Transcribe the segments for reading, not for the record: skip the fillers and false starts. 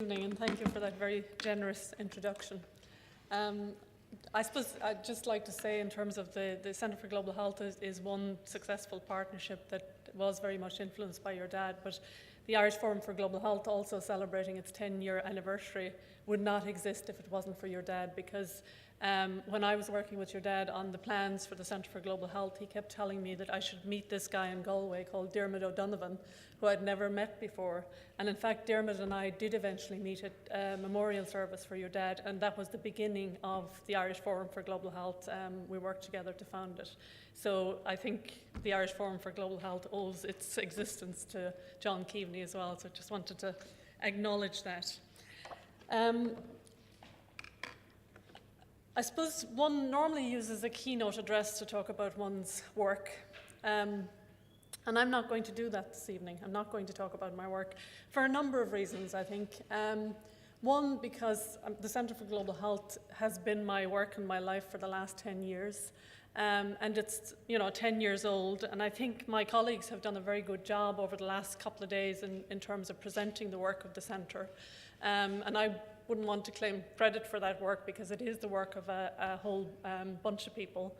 Good evening, and thank you for that very generous introduction. I suppose I'd just like to say, in terms of the Centre for Global Health is one successful partnership that was very much influenced by your dad, but the Irish Forum for Global Health, also celebrating its 10-year anniversary, would not exist if it wasn't for your dad, because when I was working with your dad on the plans for the Centre for Global Health, he kept telling me that I should meet this guy in Galway called Dermot O'Donovan, who I'd never met before. And in fact, Dermot and I did eventually meet at a memorial service for your dad, and that was the beginning of the Irish Forum for Global Health. We worked together to found it. So I think the Irish Forum for Global Health owes its existence to John Kevany as well, so I just wanted to acknowledge that. I suppose one normally uses a keynote address to talk about one's work, and I'm not going to do that this evening. I'm not going to talk about my work for a number of reasons, I think. One, because the Centre for Global Health has been my work and my life for the last 10 years, and it's 10 years old, and I think my colleagues have done a very good job over the last couple of days in terms of presenting the work of the Centre, and I wouldn't want to claim credit for that work because it is the work of a whole bunch of people.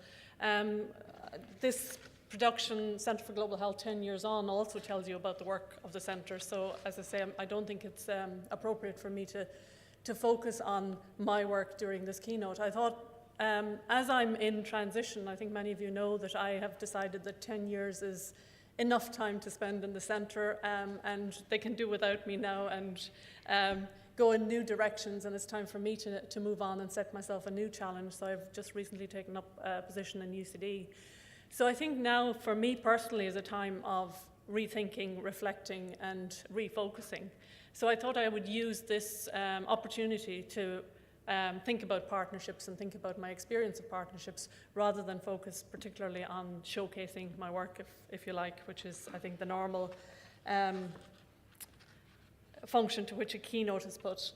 This production, Centre for Global Health 10 years on, also tells you about the work of the Centre. So, as I say, I don't think it's appropriate for me to focus on my work during this keynote. I thought, as I'm in transition, I think many of you know that I have decided that 10 years is enough time to spend in the Centre, and they can do without me now and go in new directions, and it's time for me to move on and set myself a new challenge. So I've just recently taken up a position in UCD. So I think now, for me personally, is a time of rethinking, reflecting, and refocusing. So I thought I would use this opportunity to think about partnerships and think about my experience of partnerships, rather than focus particularly on showcasing my work, if you like, which is, I think, the normal function to which a keynote is put.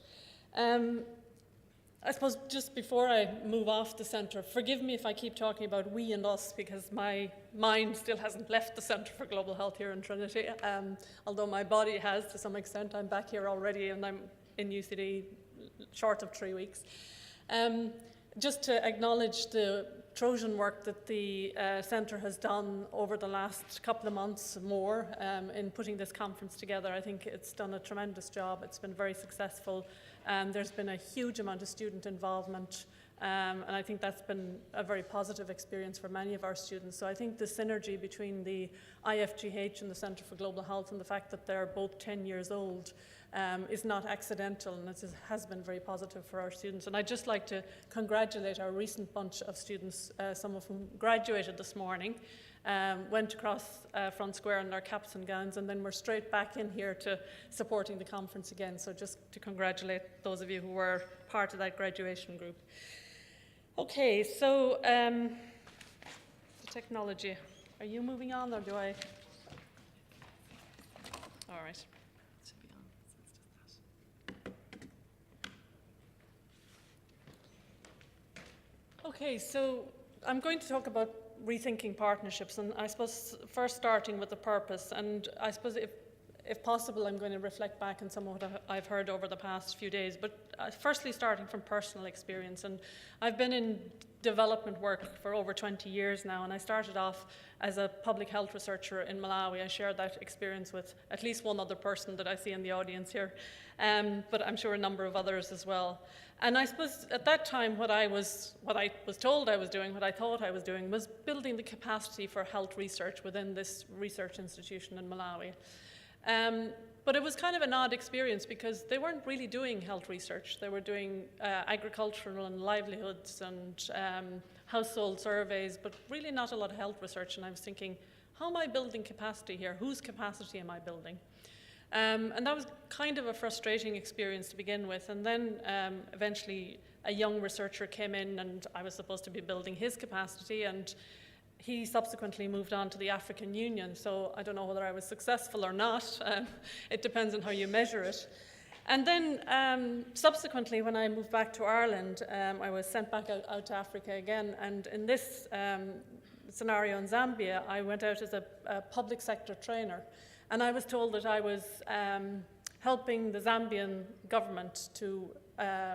I suppose just before I move off the Centre, forgive me if I keep talking about we and us, because my mind still hasn't left the Centre for Global Health here in Trinity, although my body has to some extent. I'm back here already, and I'm in UCD short of 3 weeks. Just to acknowledge the Trojan work that the Centre has done over the last couple of months more in putting this conference together. I think it's done a tremendous job. It's been very successful. There's been a huge amount of student involvement, and I think that's been a very positive experience for many of our students. So I think the synergy between the IFGH and the Centre for Global Health, and the fact that they're both 10 years old, is not accidental, and it has been very positive for our students. And I'd just like to congratulate our recent bunch of students, some of whom graduated this morning, went across Front Square in their caps and gowns, and then we're straight back in here to supporting the conference again. So just to congratulate those of you who were part of that graduation group. Okay, so the technology. Are you moving on, or do I? All right. Okay, so I'm going to talk about rethinking partnerships, and I suppose first starting with the purpose, and I suppose if possible I'm going to reflect back on some of what I've heard over the past few days, but firstly starting from personal experience. And I've been in development work for over 20 years now, and I started off as a public health researcher in Malawi. I shared that experience with at least one other person that I see in the audience here, but I'm sure a number of others as well. And I suppose at that time what I was told I was doing, what I thought I was doing, was building the capacity for health research within this research institution in Malawi. But it was kind of an odd experience, because they weren't really doing health research. They were doing agricultural and livelihoods and household surveys, but really not a lot of health research. And I was thinking, how am I building capacity here? Whose capacity am I building? And that was kind of a frustrating experience to begin with. And then eventually a young researcher came in, and I was supposed to be building his capacity, and he subsequently moved on to the African Union. So I don't know whether I was successful or not. It depends on how you measure it. And then subsequently, when I moved back to Ireland, I was sent back out to Africa again. And in this scenario in Zambia, I went out as a public sector trainer. And I was told that I was helping the Zambian government to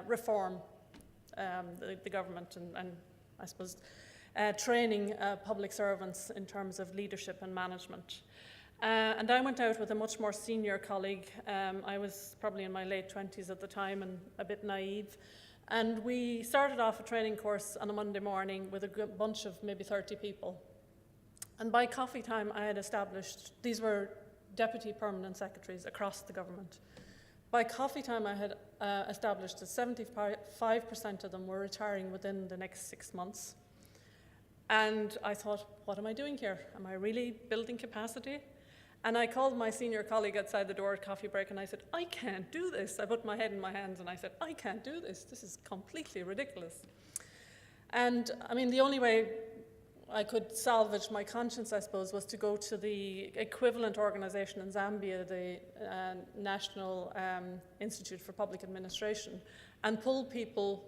reform the government and I suppose training public servants in terms of leadership and management. And I went out with a much more senior colleague. I was probably in my late 20s at the time and a bit naive. And we started off a training course on a Monday morning with a bunch of maybe 30 people. And by coffee time, I had established, these were deputy permanent secretaries across the government. By coffee time, I had established that 75% of them were retiring within the next 6 months. And I thought, what am I doing here? Am I really building capacity? And I called my senior colleague outside the door at coffee break and I said, I can't do this. I put my head in my hands and I said, I can't do this. This is completely ridiculous. And I mean, the only way I could salvage my conscience, I suppose, was to go to the equivalent organization in Zambia, the National Institute for Public Administration, and pull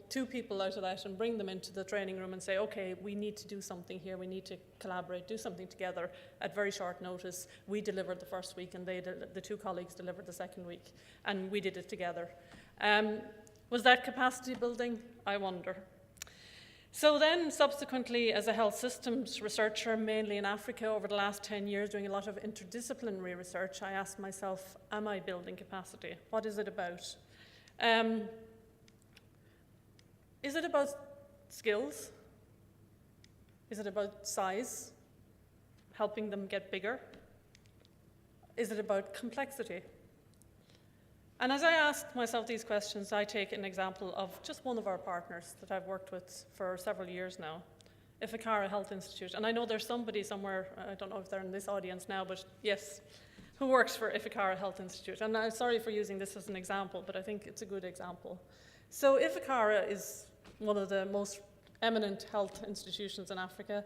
two people out of that and bring them into the training room and say, okay, we need to do something here, we need to collaborate, do something together at very short notice. We delivered the first week and the two colleagues delivered the second week, and we did it together. Was that capacity building? I wonder. So then subsequently, as a health systems researcher, mainly in Africa over the last 10 years, doing a lot of interdisciplinary research, I asked myself, am I building capacity? What is it about? Is it about skills? Is it about size? Helping them get bigger? Is it about complexity? And as I ask myself these questions, I take an example of just one of our partners that I've worked with for several years now, Ifakara Health Institute. And I know there's somebody somewhere, I don't know if they're in this audience now, but yes, who works for Ifakara Health Institute. And I'm sorry for using this as an example, but I think it's a good example. So Ifakara is one of the most eminent health institutions in Africa,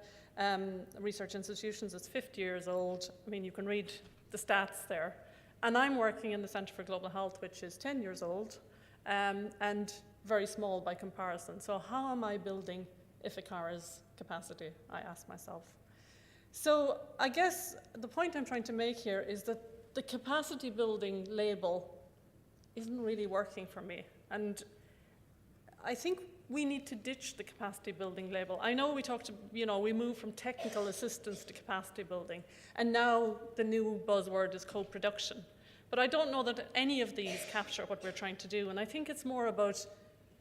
research institutions. It's 50 years old. I mean, you can read the stats there. And I'm working in the Centre for Global Health, which is 10 years old and very small by comparison. So how am I building Ifakara's capacity, I ask myself. So I guess the point I'm trying to make here is that the capacity building label isn't really working for me. And I think we need to ditch the capacity building label. I know we moved from technical assistance to capacity building, and now the new buzzword is co-production. But I don't know that any of these capture what we're trying to do, and I think it's more about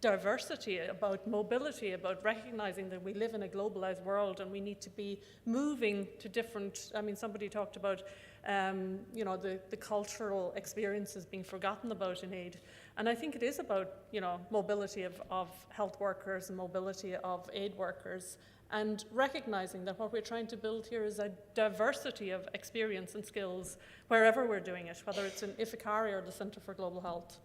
diversity, about mobility, about recognizing that we live in a globalized world and we need to be moving to different, I mean, somebody talked about the cultural experiences being forgotten about in aid. And I think it is about, mobility of health workers and mobility of aid workers, and recognizing that what we're trying to build here is a diversity of experience and skills wherever we're doing it, whether it's in Ifakara or the Centre for Global Health.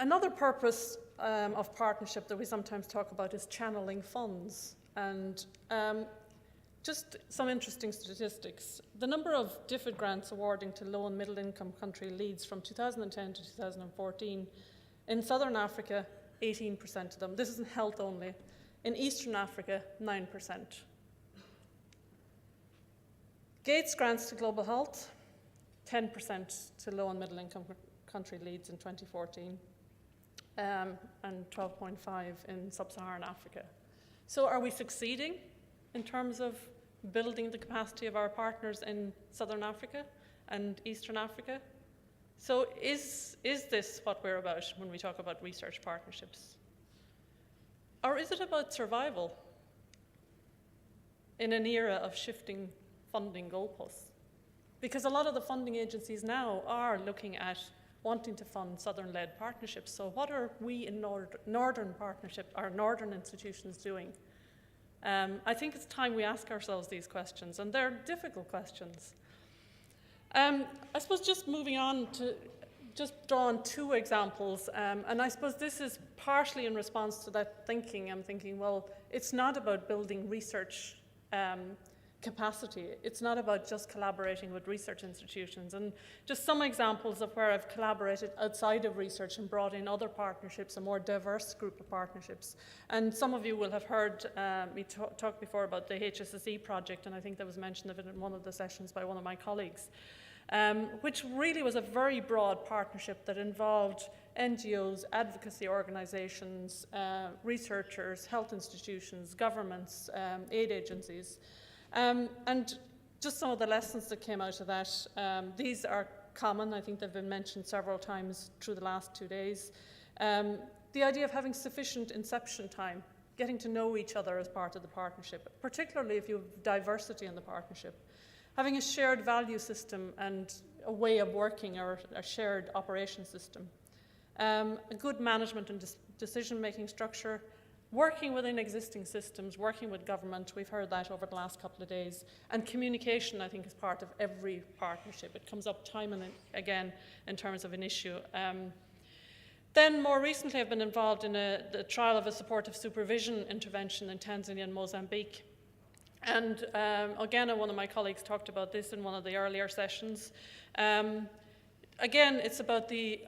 Another purpose of partnership that we sometimes talk about is channeling funds. And just some interesting statistics. The number of DFID grants awarding to low and middle income country leads from 2010 to 2014. In Southern Africa, 18% of them. This is in health only. In Eastern Africa, 9%. Gates grants to global health, 10% to low and middle income country leads in 2014. And 12.5 in sub-Saharan Africa. So are we succeeding in terms of building the capacity of our partners in Southern Africa and Eastern Africa? So is this what we're about when we talk about research partnerships? Or is it about survival in an era of shifting funding goalposts? Because a lot of the funding agencies now are looking at wanting to fund Southern-led partnerships. So what are we in Northern partnership, our Northern institutions doing? I think it's time we ask ourselves these questions, and they're difficult questions. I suppose just moving on to just draw on two examples, and I suppose this is partially in response to that thinking. I'm thinking, well, it's not about building research capacity. It's not about just collaborating with research institutions. And just some examples of where I've collaborated outside of research and brought in other partnerships, a more diverse group of partnerships. And some of you will have heard me talk before about the HSSE project, and I think there was mention of it in one of the sessions by one of my colleagues. which really was a very broad partnership that involved NGOs, advocacy organizations, researchers, health institutions, governments, aid agencies. And just some of the lessons that came out of that, these are common. I think they've been mentioned several times through the last 2 days. The idea of having sufficient inception time, getting to know each other as part of the partnership, particularly if you have diversity in the partnership. Having a shared value system and a way of working, or a shared operation system. A good management and decision-making structure, working within existing systems, working with government, we've heard that over the last couple of days, and communication, I think, is part of every partnership. It comes up time and again in terms of an issue. Then more recently I've been involved in the trial of a supportive supervision intervention in Tanzania and Mozambique. And again, one of my colleagues talked about this in one of the earlier sessions. Again, it's about the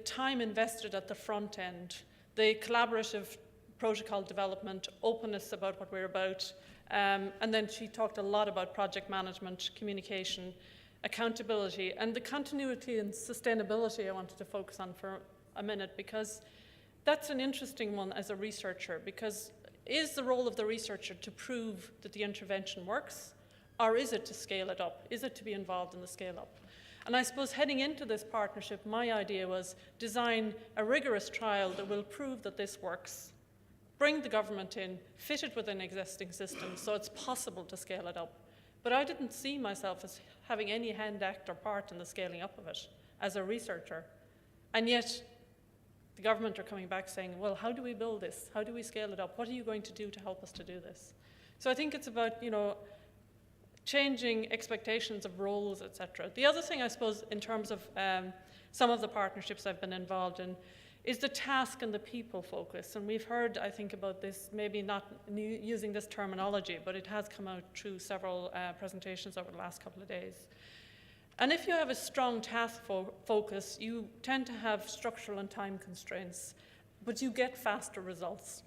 time invested at the front end, the collaborative protocol development, openness about what we're about, and then she talked a lot about project management, communication, accountability, and the continuity and sustainability I wanted to focus on for a minute, because that's an interesting one as a researcher, because is the role of the researcher to prove that the intervention works, or is it to scale it up? Is it to be involved in the scale up? And I suppose heading into this partnership, my idea was design a rigorous trial that will prove that this works, bring the government in, fit it within existing systems so it's possible to scale it up. But I didn't see myself as having any hand, act, or part in the scaling up of it as a researcher. And yet, the government are coming back saying, well, how do we build this? How do we scale it up? What are you going to do to help us to do this? So I think it's about, changing expectations of roles, etc. The other thing, I suppose, in terms of some of the partnerships I've been involved in, is the task and the people focus. And we've heard, I think, about this, maybe not using this terminology, but it has come out through several presentations over the last couple of days. And if you have a strong task focus, you tend to have structural and time constraints, but you get faster results.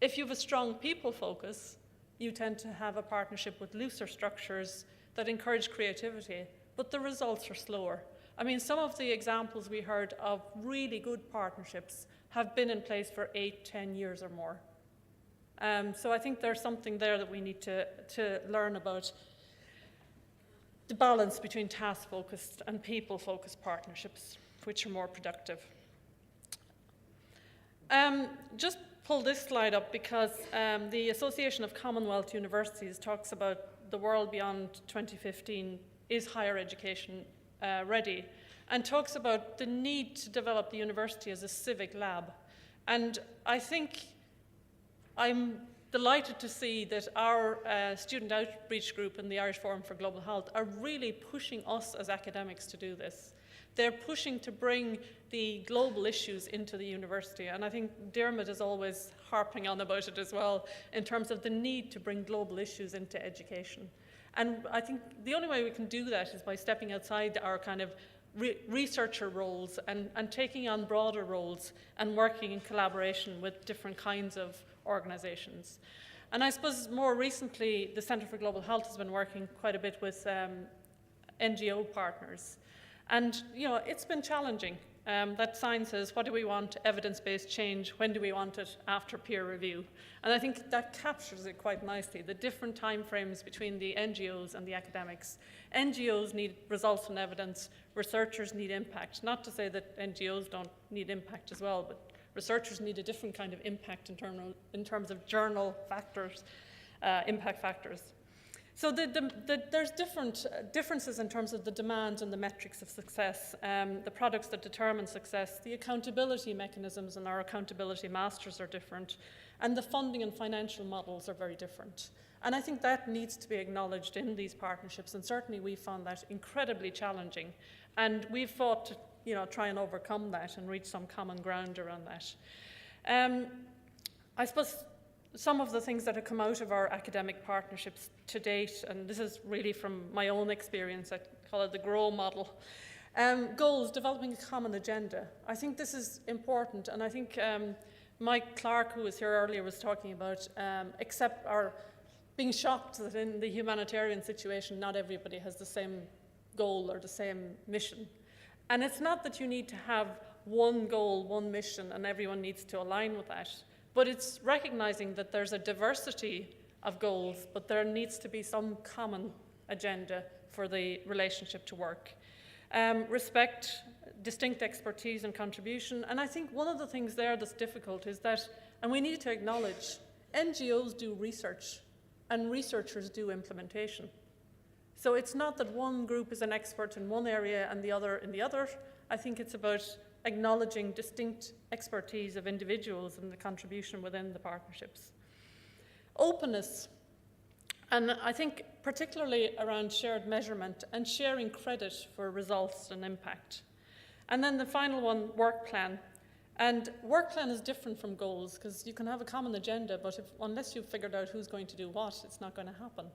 If you have a strong people focus, you tend to have a partnership with looser structures that encourage creativity, but the results are slower. I mean, some of the examples we heard of really good partnerships have been in place for 8, 10 years or more. So I think there's something there that we need to learn about, the balance between task-focused and people-focused partnerships, which are more productive. Just pull this slide up because the Association of Commonwealth Universities talks about the world beyond 2015 is higher education ready, and talks about the need to develop the university as a civic lab. And I think I'm delighted to see that our student outreach group in the Irish Forum for Global Health are really pushing us as academics to do this. They're pushing to bring the global issues into the university, and I think Dermot is always harping on about it as well in terms of the need to bring global issues into education. And I think the only way we can do that is by stepping outside our kind of researcher roles and taking on broader roles and working in collaboration with different kinds of organizations. And I suppose more recently, the Centre for Global Health has been working quite a bit with NGO partners. And, it's been challenging. That sign says, what do we want? Evidence-based change. When do we want it? After peer review. And I think that captures it quite nicely, the different timeframes between the NGOs and the academics. NGOs need results and evidence. Researchers need impact. Not to say that NGOs don't need impact as well, but researchers need a different kind of impact in terms of journal factors, impact factors. So there's differences in terms of the demands and the metrics of success, the products that determine success, the accountability mechanisms and our accountability masters are different, and the funding and financial models are very different. And I think that needs to be acknowledged in these partnerships, and certainly we found that incredibly challenging. And we've fought to try and overcome that and reach some common ground around that. I suppose some of the things that have come out of our academic partnerships to date, and this is really from my own experience, I call it the GROW model. Goals, developing a common agenda. I think this is important, and I think Mike Clark, who was here earlier, was talking about being shocked that in the humanitarian situation, not everybody has the same goal or the same mission. And it's not that you need to have one goal, one mission, and everyone needs to align with that, but it's recognizing that there's a diversity of goals, but there needs to be some common agenda for the relationship to work. Respect distinct expertise and contribution. And I think one of the things there that's difficult is that, and we need to acknowledge, NGOs do research and researchers do implementation. So it's not that one group is an expert in one area and the other in the other. I think it's about acknowledging distinct expertise of individuals and the contribution within the partnerships. Openness, and I think particularly around shared measurement and sharing credit for results and impact. And then the final one, work plan. And work plan is different from goals because you can have a common agenda, but unless you've figured out who's going to do what, it's not going to happen.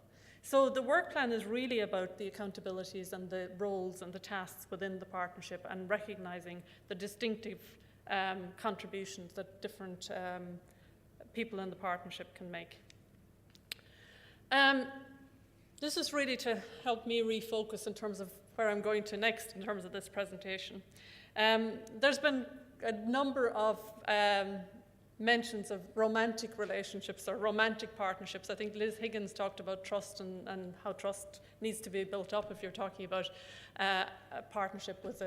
So the work plan is really about the accountabilities and the roles and the tasks within the partnership and recognizing the distinctive contributions that different people in the partnership can make. This is really to help me refocus in terms of where I'm going to next in terms of this presentation. There's been a number of mentions of romantic relationships or romantic partnerships. I think Liz Higgins talked about trust and how trust needs to be built up if you're talking about a partnership with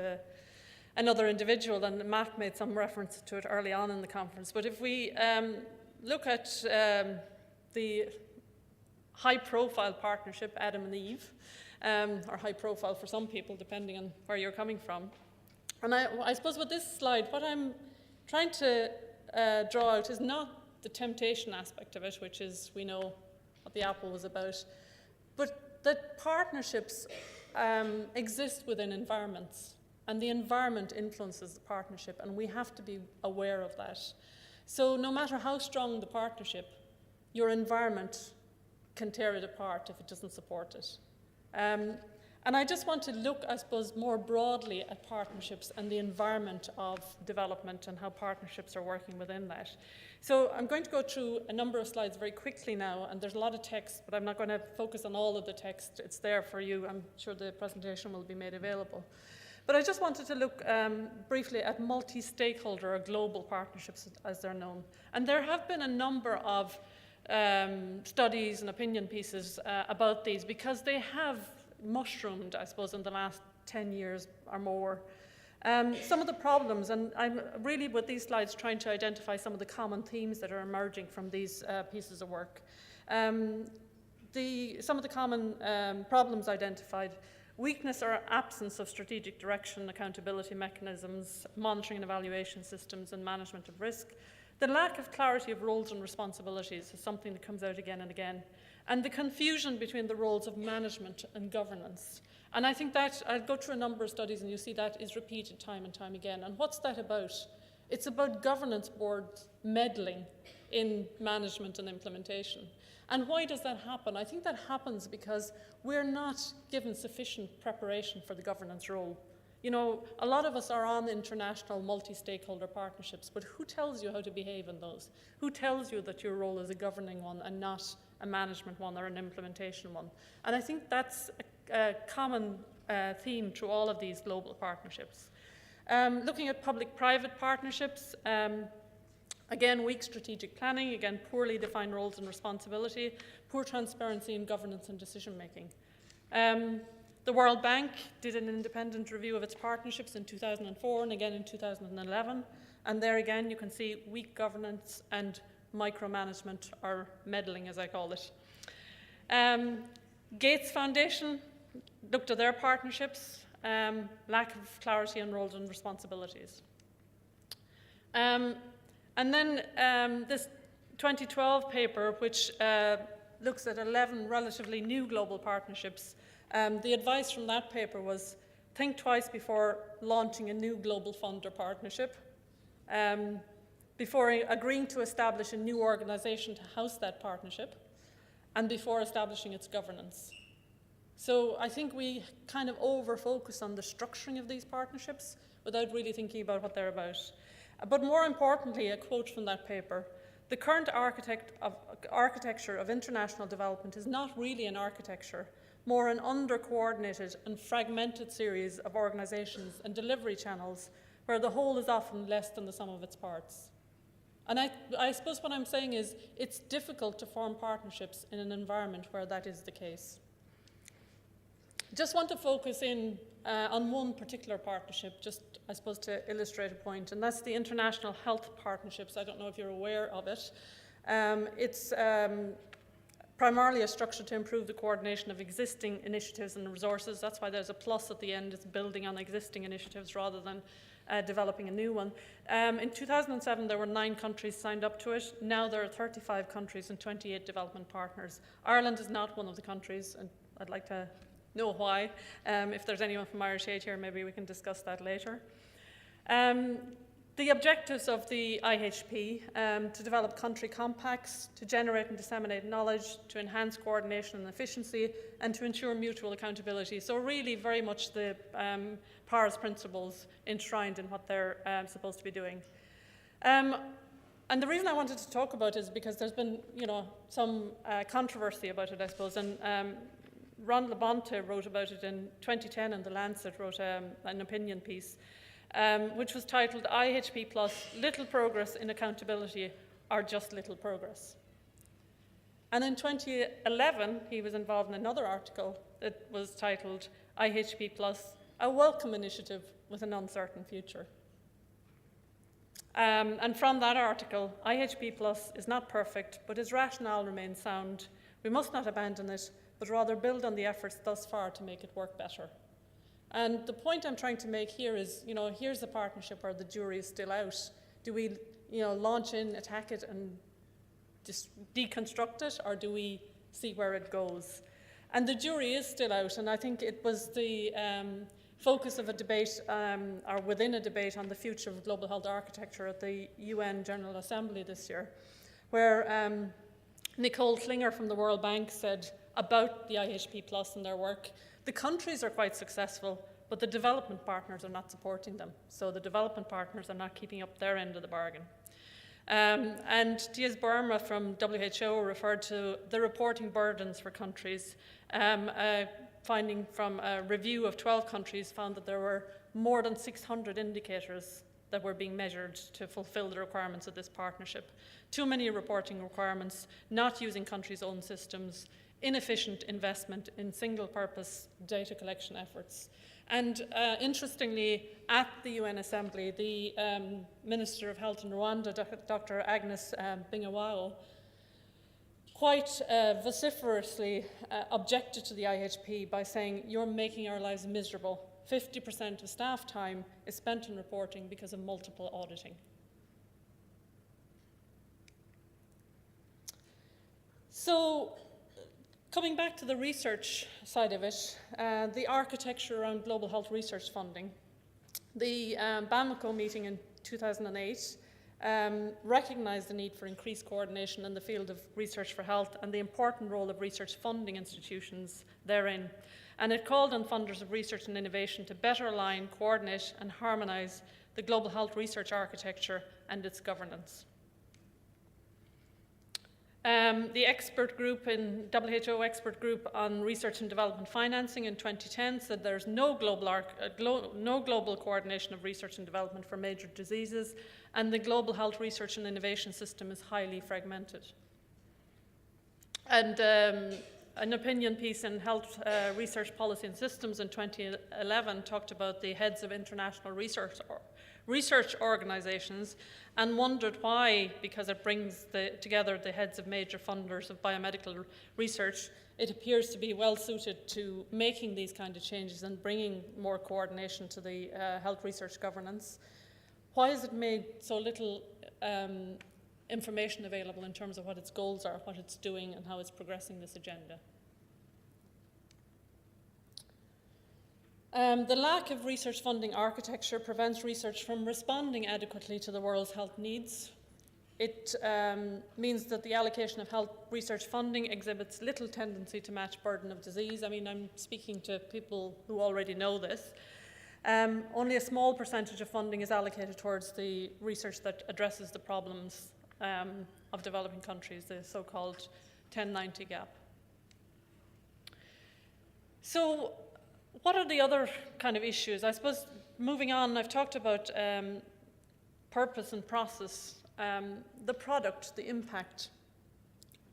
another individual, and Matt made some reference to it early on in the conference. But if we look at the high-profile partnership, Adam and Eve, or high-profile for some people, depending on where you're coming from. And I suppose with this slide, what I'm trying to draw out is not the temptation aspect of it, which is, we know what the apple was about, but that partnerships exist within environments, and the environment influences the partnership, and we have to be aware of that. So no matter how strong the partnership, your environment can tear it apart if it doesn't support it. And I just want to look, I suppose, more broadly at partnerships and the environment of development and how partnerships are working within that. So I'm going to go through a number of slides very quickly now, and there's a lot of text, but I'm not going to focus on all of the text. It's there for you. I'm sure the presentation will be made available. But I just wanted to look briefly at multi-stakeholder or global partnerships, as they're known. And there have been a number of studies and opinion pieces about these because they have mushroomed, I suppose, in the last 10 years or more. Some of the problems, and I'm really with these slides trying to identify some of the common themes that are emerging from these pieces of work. Some of the common problems identified: weakness or absence of strategic direction, accountability mechanisms, monitoring and evaluation systems, and management of risk. The lack of clarity of roles and responsibilities is something that comes out again and again. And the confusion between the roles of management and governance. And I think that, I'll go through a number of studies and you see that is repeated time and time again. And what's that about? It's about governance boards meddling in management and implementation. And why does that happen? I think that happens because we're not given sufficient preparation for the governance role. You know, a lot of us are on international multi-stakeholder partnerships, but who tells you how to behave in those? Who tells you that your role is a governing one and not a management one or an implementation one? And I think that's a common theme through all of these global partnerships. Looking at public-private partnerships, again, weak strategic planning, again, poorly defined roles and responsibility, poor transparency in governance and decision-making. The World Bank did an independent review of its partnerships in 2004 and again in 2011. And there again, you can see weak governance and micromanagement, or meddling, as I call it. Gates Foundation looked at their partnerships, lack of clarity on roles and responsibilities. And then this 2012 paper, which looks at 11 relatively new global partnerships. The advice from that paper was, think twice before launching a new global fund or partnership, before agreeing to establish a new organization to house that partnership, and before establishing its governance. So I think we kind of over-focus on the structuring of these partnerships without really thinking about what they're about. But more importantly, a quote from that paper: the current architecture of international development is not really an architecture, more an under-coordinated and fragmented series of organisations and delivery channels where the whole is often less than the sum of its parts. And I suppose what I'm saying is it's difficult to form partnerships in an environment where that is the case. Just want to focus in on one particular partnership, just I suppose to illustrate a point, and that's the International Health Partnerships. I don't know if you're aware of it. It's primarily a structure to improve the coordination of existing initiatives and resources. That's why there's a plus at the end. It's building on existing initiatives rather than developing a new one. In 2007, there were 9 countries signed up to it. Now there are 35 countries and 28 development partners. Ireland is not one of the countries, and I'd like to know why. If there's anyone from Irish Aid here, maybe we can discuss that later. The objectives of the IHP, to develop country compacts, to generate and disseminate knowledge, to enhance coordination and efficiency, and to ensure mutual accountability. So really very much the Paris principles enshrined in what they're supposed to be doing. And the reason I wanted to talk about it is because there's been, some controversy about it, I suppose. And Ron Labonte wrote about it in 2010, and The Lancet wrote an opinion piece, which was titled IHP Plus, Little Progress in Accountability or Just Little Progress. And in 2011, he was involved in another article that was titled IHP Plus, A Welcome Initiative with an Uncertain Future. And from that article, IHP Plus is not perfect, but its rationale remains sound. We must not abandon it, but rather build on the efforts thus far to make it work better. And the point I'm trying to make here is, here's a partnership where the jury is still out. Do we, launch in, attack it, and just deconstruct it, or do we see where it goes? And the jury is still out, and I think it was the focus of a debate, or within a debate on the future of global health architecture at the UN General Assembly this year, where Nicole Klinger from the World Bank said about the IHP Plus and their work, the countries are quite successful, but the development partners are not supporting them. So the development partners are not keeping up their end of the bargain. And Diaz Burma from WHO referred to the reporting burdens for countries. A finding from a review of 12 countries found that there were more than 600 indicators that were being measured to fulfill the requirements of this partnership. Too many reporting requirements, not using countries' own systems, inefficient investment in single-purpose data collection efforts. And interestingly, at the UN Assembly, the Minister of Health in Rwanda, Dr. Agnes Bingawayo, quite vociferously objected to the IHP by saying, you're making our lives miserable. 50% of staff time is spent in reporting because of multiple auditing. So, coming back to the research side of it, the architecture around global health research funding. The Bamako meeting in 2008 recognised the need for increased coordination in the field of research for health and the important role of research funding institutions therein. And it called on funders of research and innovation to better align, coordinate and harmonise the global health research architecture and its governance. The expert group in WHO expert group on research and development financing in 2010 said there's no global coordination of research and development for major diseases, and the global health research and innovation system is highly fragmented. And an opinion piece in Health Research Policy and Systems in 2011 talked about the heads of international research organisations and wondered why, because it brings together the heads of major funders of biomedical research, it appears to be well suited to making these kind of changes and bringing more coordination to the health research governance. Why has it made so little information available in terms of what its goals are, what it's doing, and how it's progressing this agenda? The lack of research funding architecture prevents research from responding adequately to the world's health needs. It means that the allocation of health research funding exhibits little tendency to match burden of disease. I mean, I'm speaking to people who already know this. Only a small percentage of funding is allocated towards the research that addresses the problems of developing countries, the so-called 1090 gap. So what are the other kind of issues? I suppose moving on, I've talked about purpose and process, the product, the impact.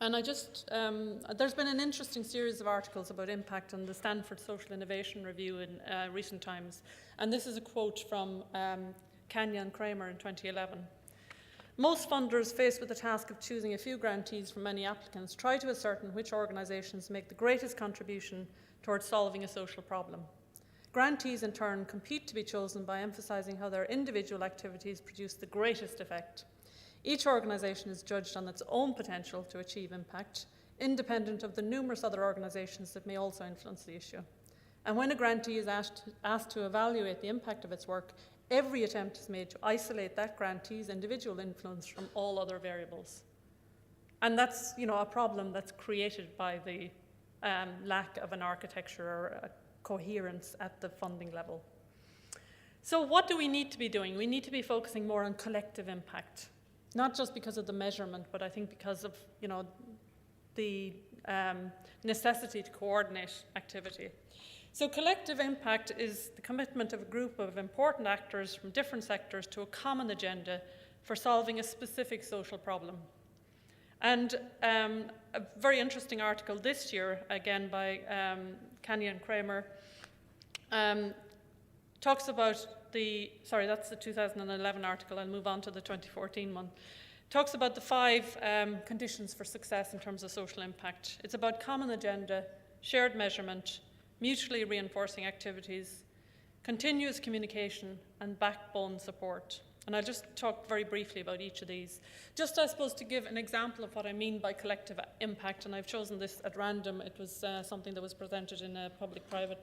And there's been an interesting series of articles about impact on the Stanford Social Innovation Review in recent times. And this is a quote from Kevany and Kramer in 2011. Most funders, faced with the task of choosing a few grantees from many applicants, try to ascertain which organisations make the greatest contribution towards solving a social problem. Grantees, in turn, compete to be chosen by emphasising how their individual activities produce the greatest effect. Each organisation is judged on its own potential to achieve impact, independent of the numerous other organisations that may also influence the issue. And when a grantee is asked to evaluate the impact of its work, every attempt is made to isolate that grantee's individual influence from all other variables. And that's, a problem that's created by the lack of an architecture or a coherence at the funding level. So what do we need to be doing? We need to be focusing more on collective impact, not just because of the measurement, but I think because of, the necessity to coordinate activity. So collective impact is the commitment of a group of important actors from different sectors to a common agenda for solving a specific social problem. And a very interesting article this year, again by Kevany and Kramer, talks about that's the 2011 article, I'll move on to the 2014 one, talks about the 5 conditions for success in terms of social impact. It's about common agenda, shared measurement, mutually reinforcing activities, continuous communication, and backbone support. And I'll just talk very briefly about each of these. Just, I suppose, to give an example of what I mean by collective impact, and I've chosen this at random. It was something that was presented in a public-private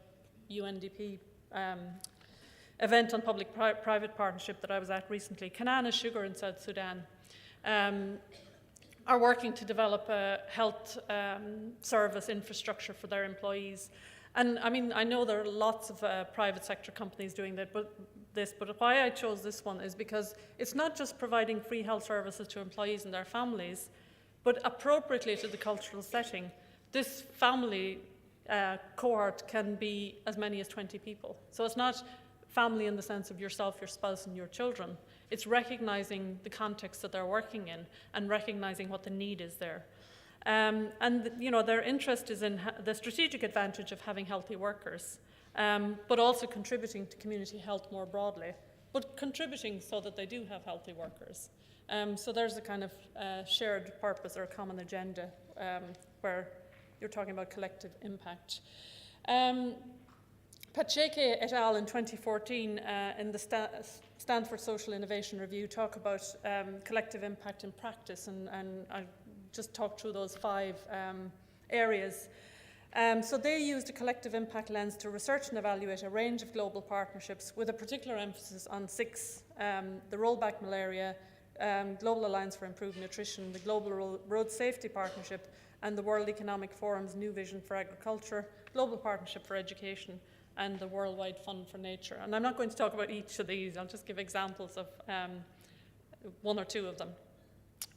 UNDP event on public-private partnership that I was at recently. Kanana Sugar in South Sudan are working to develop a health service infrastructure for their employees. And I know there are lots of private sector companies doing that, but why I chose this one is because it's not just providing free health services to employees and their families, but appropriately to the cultural setting. This family cohort can be as many as 20 people. So it's not family in the sense of yourself, your spouse, and your children. It's recognizing the context that they're working in and recognizing what the need is there. And their interest is in the strategic advantage of having healthy workers, but also contributing to community health more broadly, but contributing so that they do have healthy workers. So there's a kind of shared purpose or a common agenda where you're talking about collective impact. Pacheco et al. In 2014 in the Stanford Social Innovation Review talk about collective impact in practice, and I just talk through those 5 areas. So they used a collective impact lens to research and evaluate a range of global partnerships with a particular emphasis on 6, the Rollback Malaria, Global Alliance for Improved Nutrition, the Global Road Safety Partnership, and the World Economic Forum's New Vision for Agriculture, Global Partnership for Education, and the Worldwide Fund for Nature. And I'm not going to talk about each of these, I'll just give examples of 1 or 2 of them.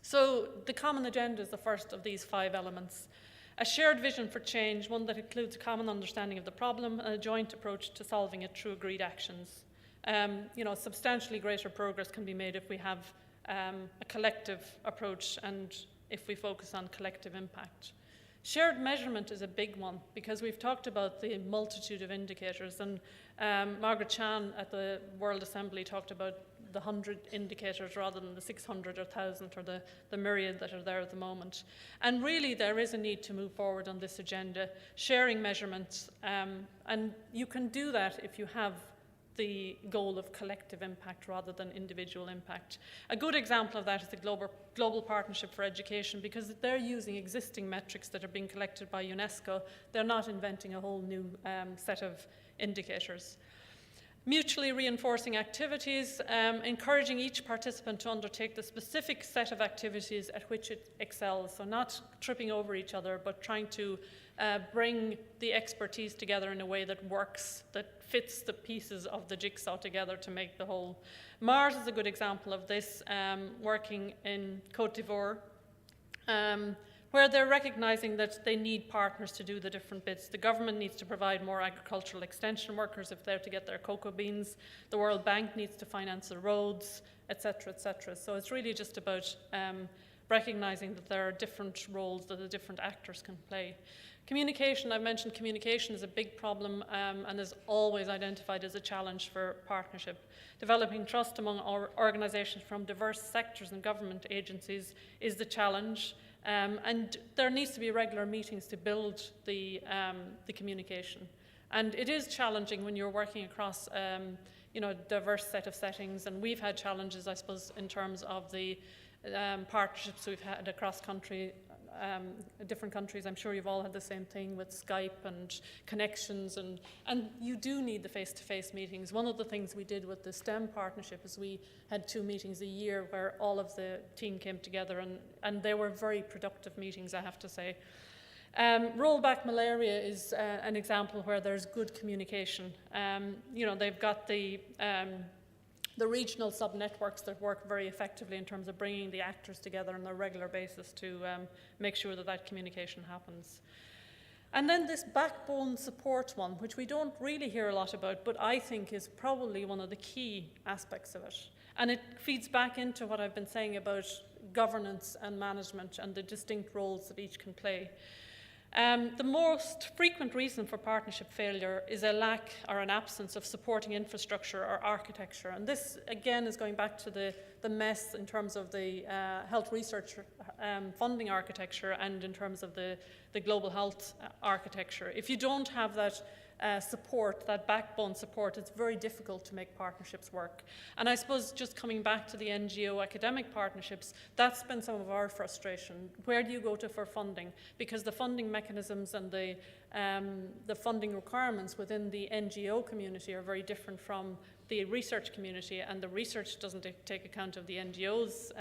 So the common agenda is the first of these 5 elements. A shared vision for change, one that includes a common understanding of the problem and a joint approach to solving it through agreed actions. Substantially greater progress can be made if we have a collective approach and if we focus on collective impact. Shared measurement is a big one because we've talked about the multitude of indicators, and Margaret Chan at the World Assembly talked about the 100 indicators rather than the 600 or 1,000 or the myriad that are there at the moment. And really there is a need to move forward on this agenda, sharing measurements, and you can do that if you have the goal of collective impact rather than individual impact. A good example of that is the Global Partnership for Education, because they're using existing metrics that are being collected by UNESCO. They're not inventing a whole new set of indicators. Mutually reinforcing activities, encouraging each participant to undertake the specific set of activities at which it excels. So not tripping over each other, but trying to bring the expertise together in a way that works, that fits the pieces of the jigsaw together to make the whole. Mars is a good example of this, working in Côte d'Ivoire, where they're recognising that they need partners to do the different bits. The government needs to provide more agricultural extension workers if they're to get their cocoa beans. The World Bank needs to finance the roads, etc., etc. So it's really just about recognising that there are different roles that the different actors can play. Communication, I've mentioned communication is a big problem and is always identified as a challenge for partnership. Developing trust among organisations from diverse sectors and government agencies is the challenge. And there needs to be regular meetings to build the communication. And it is challenging when you're working across a diverse set of settings, and we've had challenges, I suppose, in terms of the partnerships we've had across different countries. I'm sure you've all had the same thing with Skype and connections, and you do need the face-to-face meetings. One of the things we did with the STEM partnership is we had 2 meetings a year where all of the team came together, and they were very productive meetings, I have to say. Rollback malaria is an example where there's good communication. They've got the regional sub-networks that work very effectively in terms of bringing the actors together on a regular basis to make sure that communication happens. And then this backbone support one, which we don't really hear a lot about, but I think is probably one of the key aspects of it. And it feeds back into what I've been saying about governance and management and the distinct roles that each can play. The most frequent reason for partnership failure is a lack or an absence of supporting infrastructure or architecture. And this, again, is going back to the mess in terms of the health research funding architecture and in terms of the global health architecture. If you don't have that support, that backbone support, it's very difficult to make partnerships work. And I suppose just coming back to the NGO academic partnerships, that's been some of our frustration. Where do you go to for funding? Because the funding mechanisms and the funding requirements within the NGO community are very different from the research community, and the research doesn't take account of the NGO's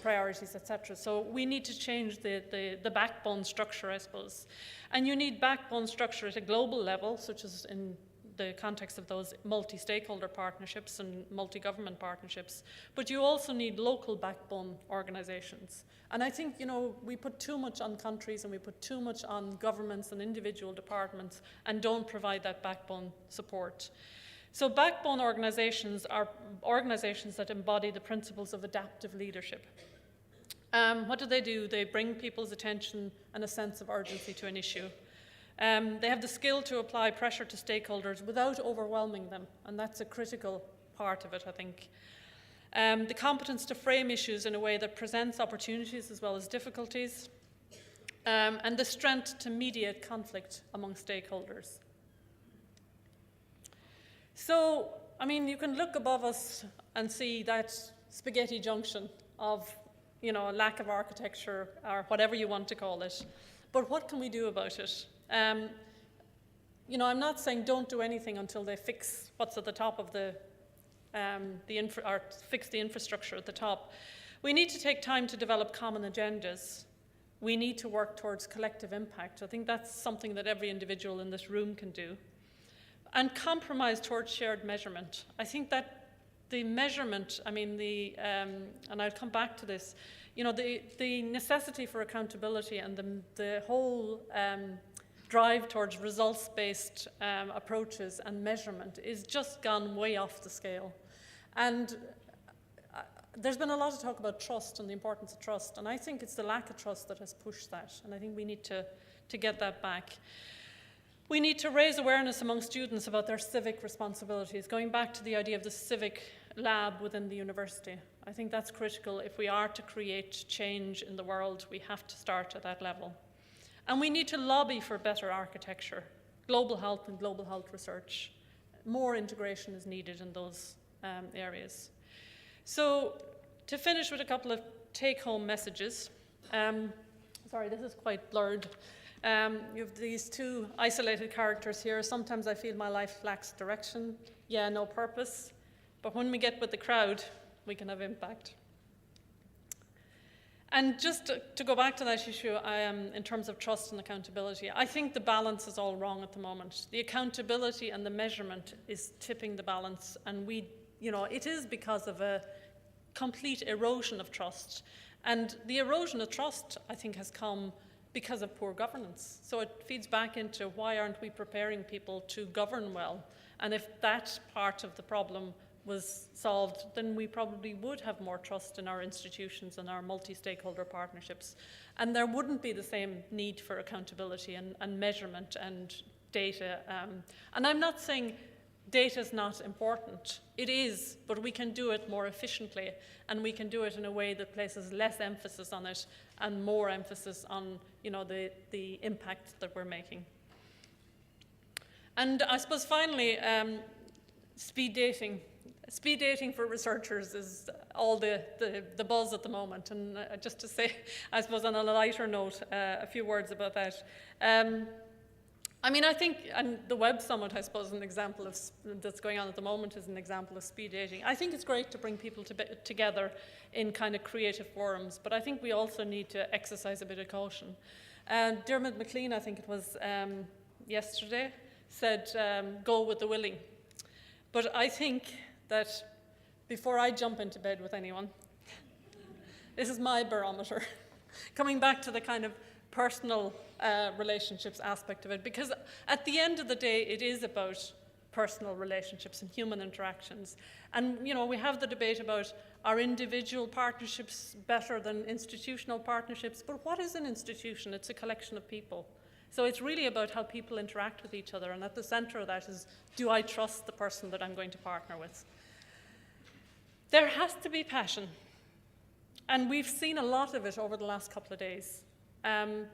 priorities, etc. So we need to change the backbone structure, I suppose. And you need backbone structure at a global level, such as in the context of those multi-stakeholder partnerships and multi-government partnerships. But you also need local backbone organizations. And I think, we put too much on countries and we put too much on governments and individual departments and don't provide that backbone support. So backbone organizations are organizations that embody the principles of adaptive leadership. What do? They bring people's attention and a sense of urgency to an issue. They have the skill to apply pressure to stakeholders without overwhelming them, and that's a critical part of it, I think. The competence to frame issues in a way that presents opportunities as well as difficulties, and the strength to mediate conflict among stakeholders. So, you can look above us and see that spaghetti junction of, a lack of architecture or whatever you want to call it. But what can we do about it? I'm not saying don't do anything until they fix what's at the top of fix the infrastructure at the top. We need to take time to develop common agendas. We need to work towards collective impact. I think that's something that every individual in this room can do. And compromise towards shared measurement. I think that the measurement, and I'll come back to this, the necessity for accountability and the whole drive towards results-based approaches and measurement is just gone way off the scale. And there's been a lot of talk about trust and the importance of trust, and I think it's the lack of trust that has pushed that, and I think we need to get that back. We need to raise awareness among students about their civic responsibilities, going back to the idea of the civic lab within the university. I think that's critical. If we are to create change in the world, we have to start at that level. And we need to lobby for better architecture, global health and global health research. More integration is needed in those areas. So to finish with a couple of take-home messages. Sorry, this is quite blurred. You have these 2 isolated characters here. Sometimes I feel my life lacks direction. Yeah, no purpose. But when we get with the crowd, we can have impact. And just to go back to that issue, in terms of trust and accountability, I think the balance is all wrong at the moment. The accountability and the measurement is tipping the balance, and it is because of a complete erosion of trust. And the erosion of trust, I think, has come because of poor governance. So it feeds back into why aren't we preparing people to govern well? And if that part of the problem was solved, then we probably would have more trust in our institutions and our multi-stakeholder partnerships. And there wouldn't be the same need for accountability and measurement and data. And I'm not saying data is not important. It is, but we can do it more efficiently, and we can do it in a way that places less emphasis on it and more emphasis on, the impact that we're making. And I suppose finally, speed dating. Speed dating for researchers is all the buzz at the moment. And just to say, I suppose on a lighter note, a few words about that. I think, and the Web Summit, I suppose, an example of that's going on at the moment is an example of speed dating. I think it's great to bring people together in kind of creative forums, but I think we also need to exercise a bit of caution. Dermot McLean, I think it was yesterday, said, go with the willing. But I think that before I jump into bed with anyone, this is my barometer, coming back to the kind of personal relationships aspect of it, because at the end of the day, it is about personal relationships and human interactions. And, we have the debate about are individual partnerships better than institutional partnerships, but what is an institution? It's a collection of people. So it's really about how people interact with each other, and at the center of that is, do I trust the person that I'm going to partner with? There has to be passion, and we've seen a lot of it over the last couple of days. And,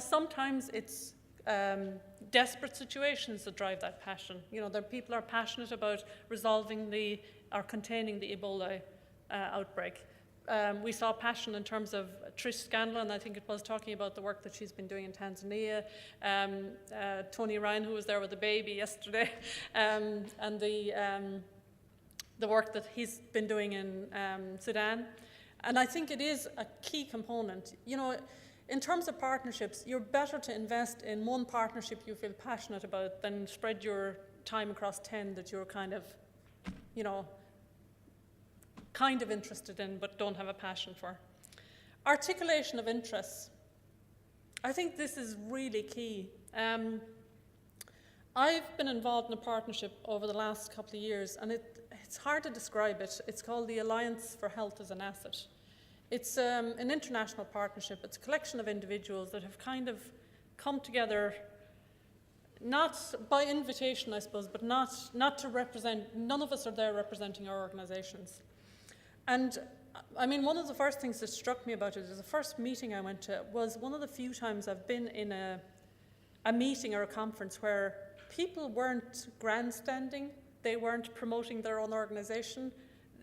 sometimes it's desperate situations that drive that passion. People are passionate about resolving or containing the Ebola outbreak. We saw passion in terms of Trish Scanlon, I think it was, talking about the work that she's been doing in Tanzania. Tony Ryan, who was there with the baby yesterday, and the work that he's been doing in Sudan. And I think it is a key component. In terms of partnerships, you're better to invest in one partnership you feel passionate about than spread your time across 10 that you're kind of interested in but don't have a passion for. Articulation of interests. I think this is really key. I've been involved in a partnership over the last couple of years, and it's hard to describe it. It's called the Alliance for Health as an Asset. It's an international partnership. It's a collection of individuals that have kind of come together, not by invitation, I suppose, but not to represent, none of us are there representing our organizations. And one of the first things that struck me about it is the first meeting I went to was one of the few times I've been in a meeting or a conference where people weren't grandstanding, they weren't promoting their own organization.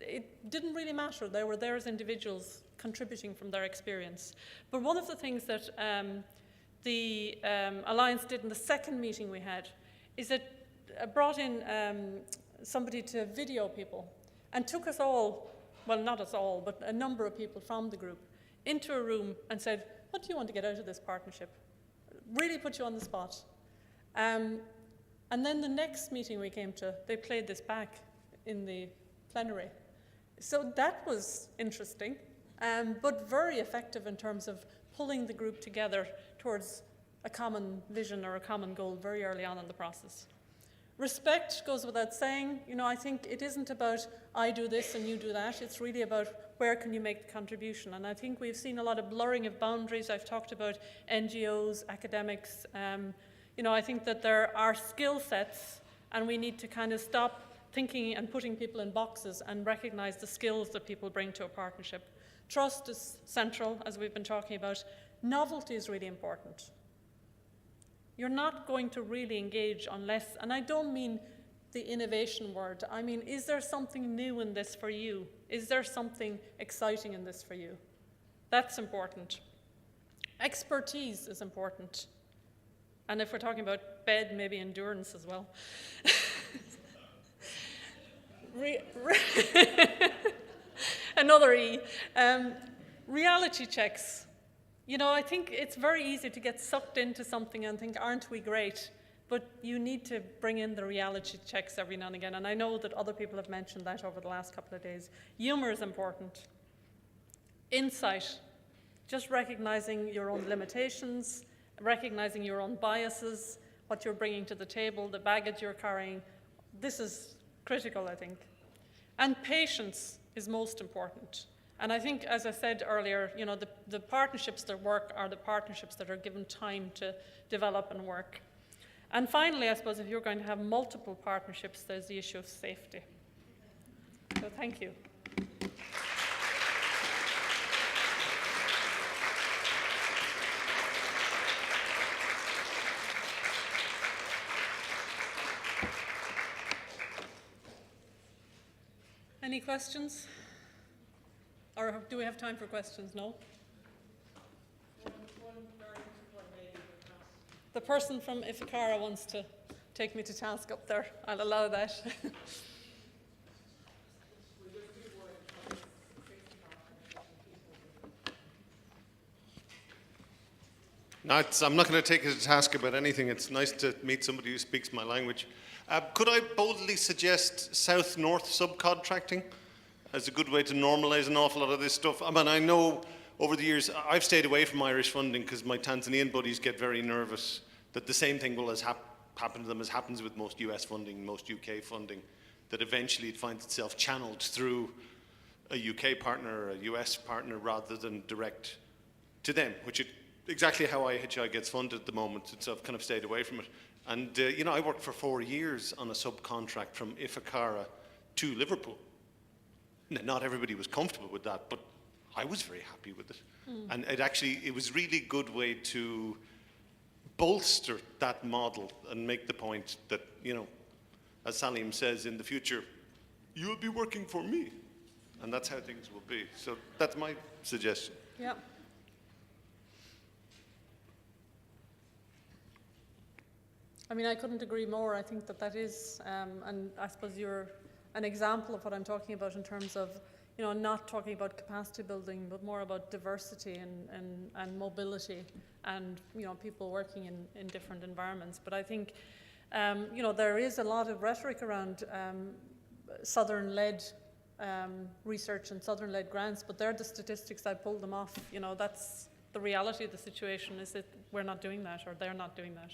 It didn't really matter. They were there as individuals contributing from their experience. But one of the things that the Alliance did in the second meeting we had is it brought in somebody to video people and took us all, well, not us all, but a number of people from the group into a room and said, what do you want to get out of this partnership? Really put you on the spot. And then the next meeting we came to, they played this back in the plenary. So that was interesting, but very effective in terms of pulling the group together towards a common vision or a common goal very early on in the process. Respect goes without saying. I think it isn't about I do this and you do that. It's really about where can you make the contribution. And I think we've seen a lot of blurring of boundaries. I've talked about NGOs, academics. I think that there are skill sets, and we need to kind of stop thinking and putting people in boxes and recognize the skills that people bring to a partnership. Trust is central, as we've been talking about. Novelty is really important. You're not going to really engage unless, and I don't mean the innovation word, I mean, is there something new in this for you? Is there something exciting in this for you? That's important. Expertise is important. And if we're talking about bed, maybe endurance as well. Another E. Reality checks. I think it's very easy to get sucked into something and think, aren't we great? But you need to bring in the reality checks every now and again. And I know that other people have mentioned that over the last couple of days. Humor is important. insight, just recognizing your own limitations, recognizing your own biases, what you're bringing to the table, the baggage you're carrying. This is critical, I think. And patience is most important. And I think, as I said earlier, you know, the partnerships that work are the partnerships that are given time to develop and work. And finally, I suppose, if you're going to have multiple partnerships, there's the issue of safety. So thank you. Any questions? Or do we have time for questions? No? The person from Ifakara wants to take me to task up there. I'll allow that. No, I'm not going to take it to task about anything. It's nice to meet somebody who speaks my language. Could I boldly suggest south-north subcontracting as a good way to normalize an awful lot of this stuff? I mean, I know over the years I've stayed away from Irish funding because my Tanzanian buddies get very nervous that the same thing will happen to them as happens with most US funding, most UK funding, that eventually it finds itself channeled through a UK partner or a US partner rather than direct to them, which is exactly how IHI gets funded at the moment. So I've kind of stayed away from it. And, you know, I worked for 4 years on a subcontract from Ifakara to Liverpool. Not everybody was comfortable with that, but I was very happy with it. And it was really good way to bolster that model and make the point that, you know, as Salim says, in the future, you'll be working for me. And that's how things will be. So that's my suggestion. Yeah. I mean, I couldn't agree more. I think that is, and I suppose you're an example of what I'm talking about in terms of, you know, not talking about capacity building, but more about diversity and mobility and, you know, people working in different environments. But I think, you know, there is a lot of rhetoric around Southern-led research and Southern-led grants, but they're the statistics. I pulled them off. You know, that's the reality of the situation, is that we're not doing that, or they're not doing that.